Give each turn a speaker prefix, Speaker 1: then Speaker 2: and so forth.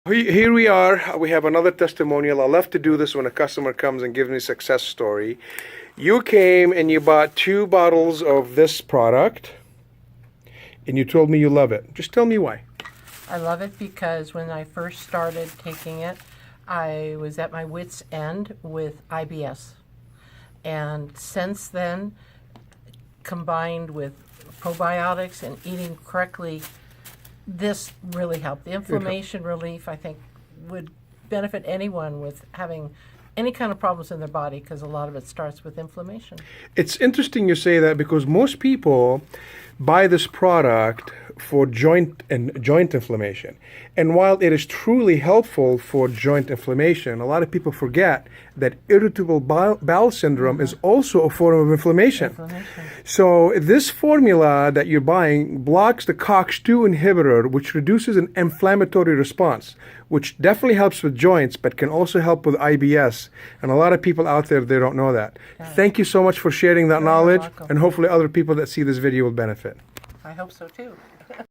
Speaker 1: Here we are. We have another testimonial. I love to do this when a customer comes and gives me a success story. You came and you bought 2 bottles of this product, and you told me you love it. Just tell me why.
Speaker 2: I love it because when I first started taking it, I was at my wit's end with IBS. And since then, combined with probiotics and eating correctly, this really helped. The inflammation relief, I think, would benefit anyone with having any kind of problems in their body, because a lot of it starts with inflammation.
Speaker 1: It's interesting you say that, because most people buy this product for joint inflammation. And while it is truly helpful for joint inflammation, a lot of people forget that irritable bowel syndrome is also a form of inflammation. So this formula that you're buying blocks the COX-2 inhibitor, which reduces an inflammatory response, which definitely helps with joints, but can also help with IBS. And a lot of people out there, they don't know that. Yeah. Thank you so much for sharing that knowledge, and hopefully other people that see this video will benefit.
Speaker 2: I hope so too.